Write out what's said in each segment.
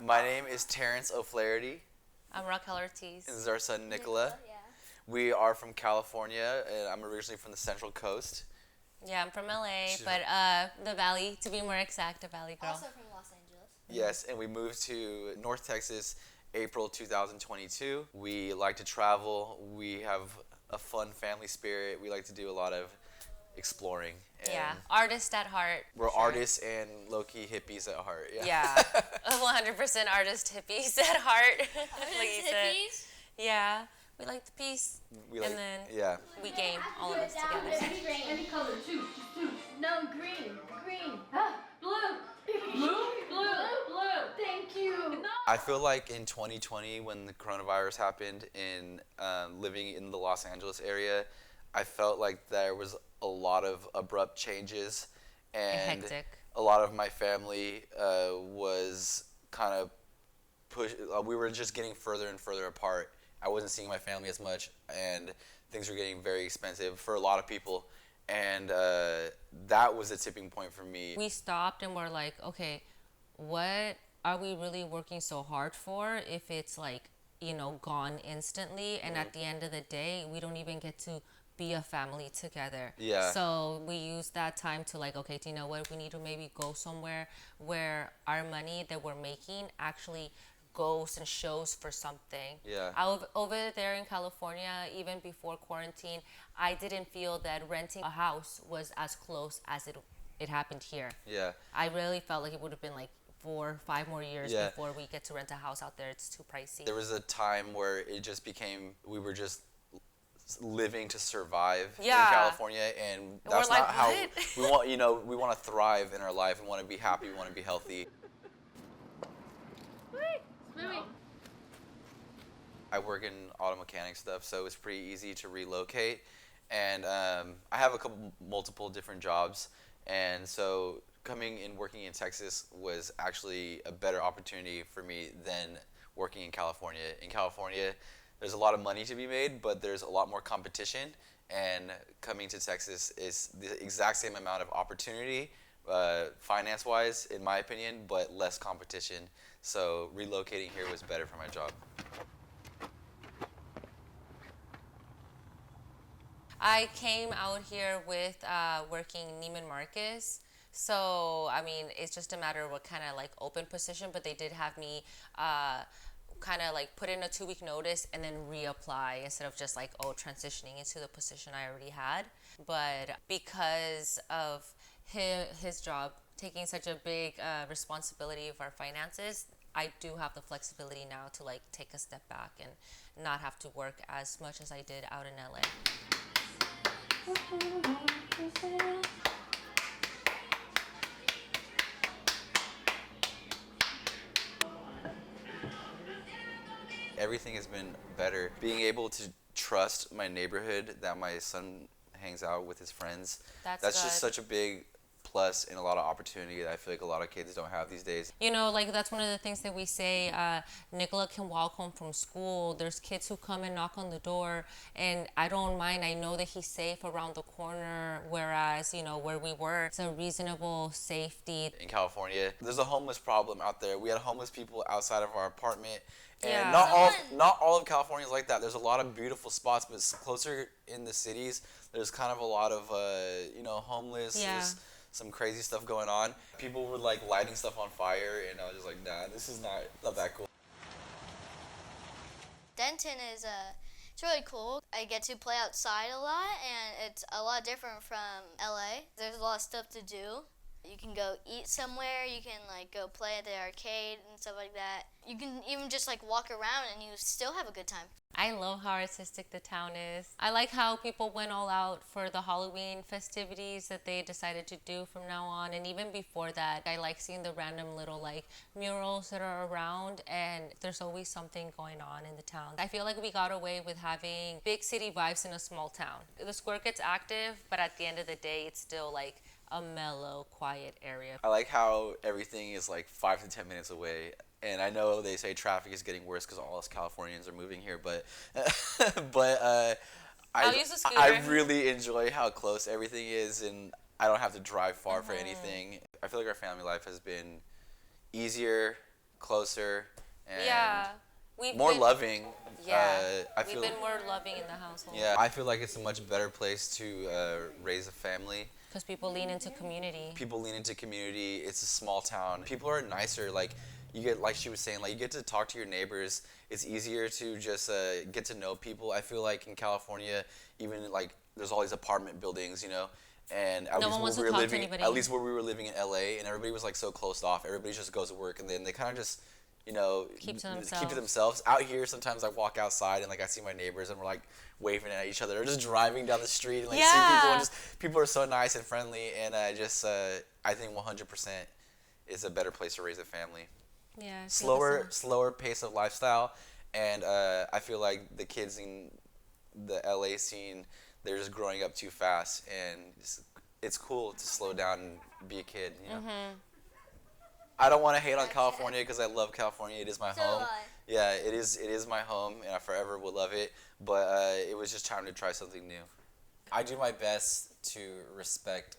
My name is Terrence O'Flaherty. I'm Raquel Ortiz. This is our son Nikola. Yeah. We are from California, and I'm originally from the Central Coast. Yeah, I'm from LA, but the Valley, to be more exact, a Valley girl. Also from Los Angeles. Yes, and we moved to North Texas April 2022. We like to travel. We have a fun family spirit. We like to do a lot of exploring. And Yeah, artist at heart. we're sure. artists and low-key hippies at heart. Yeah, 100% artist hippies at heart. like you said. Hippies? Yeah, we like the peace, We like, and then yeah. we game all of us together. Any color, two. No, green. Blue. Blue. Thank you. I feel like in 2020, when the coronavirus happened, in living in the Los Angeles area, I felt like there was a lot of abrupt changes, and Hectic. a lot of my family was kind of pushed. We were just getting further and further apart. I wasn't seeing my family as much, and things were getting very expensive for a lot of people, and that was a tipping point for me. We stopped and we're like, okay, what are we really working so hard for if it's like, gone instantly, and at the end of the day, we don't even get to be a family together. Yeah. So we use that time to like, okay, do you know what? We need to maybe go somewhere where our money that we're making actually goes and shows for something. Yeah. Over there in California, even before quarantine, I didn't feel that renting a house was as close as it happened here. Yeah. I really felt like it would have been like 4 or 5 more years Yeah. before we get to rent a house out there. It's too pricey. There was a time where it just became we were just living to survive Yeah. in California, and that's we're like, not how what? we want. We want to thrive in our life. We want to be happy. We want to be healthy. I work in auto mechanic stuff, so it's pretty easy to relocate. And I have multiple different jobs, and so coming and working in Texas was actually a better opportunity for me than working in California. In California, there's a lot of money to be made, but there's a lot more competition. And coming to Texas is the exact same amount of opportunity, finance-wise, in my opinion, but less competition. So relocating here was better for my job. I came out here with working Neiman Marcus. So, I mean, it's just a matter of what kind of like open position, but they did have me kind of like put in a 2-week notice and then reapply instead of just like, transitioning into the position I already had. But because of his job taking such a big responsibility of our finances, I do have the flexibility now to like take a step back and not have to work as much as I did out in LA. Everything has been better. Being able to trust my neighborhood that my son hangs out with his friends, That's just good. such a big plus and a lot of opportunity that I feel like a lot of kids don't have these days. Like that's one of the things that we say. Nikola can walk home from school. There's kids who come and knock on the door, and I don't mind. I know that he's safe around the corner, whereas, where we were, it's a reasonable safety. In California, there's a homeless problem out there. We had homeless people outside of our apartment. And Yeah. not all of California is like that. There's a lot of beautiful spots, but closer in the cities, there's kind of a lot of homeless. Yeah. There's some crazy stuff going on. People were like lighting stuff on fire, and I was just like, nah, this is not that cool. Denton is it's really cool. I get to play outside a lot, and it's a lot different from LA. There's a lot of stuff to do. You can go eat somewhere, you can like go play at the arcade and stuff like that. You can even just like walk around and you still have a good time. I love how artistic the town is. I like how people went all out for the Halloween festivities that they decided to do from now on. And even before that, I like seeing the random little like murals that are around, and there's always something going on in the town. I feel like we got away with having big city vibes in a small town. The square gets active, but at the end of the day, it's still like a mellow, quiet area. I like how everything is like 5 to 10 minutes away. And I know they say traffic is getting worse because all us Californians are moving here, but I'll use a scooter. I really enjoy how close everything is, and I don't have to drive far for anything. I feel like our family life has been easier, closer and Yeah. We've more been, loving. Yeah. I We've feel been more loving in the household. yeah, I feel like it's a much better place to raise a family. Because people lean into community. People lean into community. It's a small town. People are nicer. Like you get, like she was saying, like you get to talk to your neighbors. It's easier to just get to know people. I feel like in California, even like there's all these apartment buildings, you know, and at No least one wants where to we were talk to living, anybody. at least where we were living in LA, and everybody was like so closed off. Everybody just goes to work, and then they kind of just, you know, Keep to keep to themselves. Out here, sometimes I walk outside and like I see my neighbors and we're like waving at each other, or just driving down the street and like see people, and just people are so nice and friendly, and I think 100% is a better place to raise a family. Yeah. I feel the same. Slower pace of lifestyle, and I feel like the kids in the LA scene, they're just growing up too fast, and it's cool to slow down and be a kid, you know. I don't want to hate on California because I love California. It is my So home. do I. Yeah, it is my home, and I forever will love it. But it was just time to try something new. I do my best to respect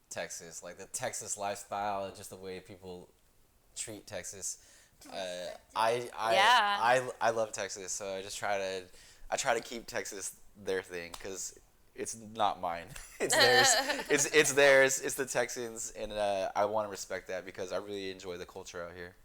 Texas, like the Texas lifestyle and just the way people treat Texas. I love Texas, so I try to keep Texas their thing because it's not mine. It's theirs. It's theirs. It's the Texans, and I want to respect that because I really enjoy the culture out here.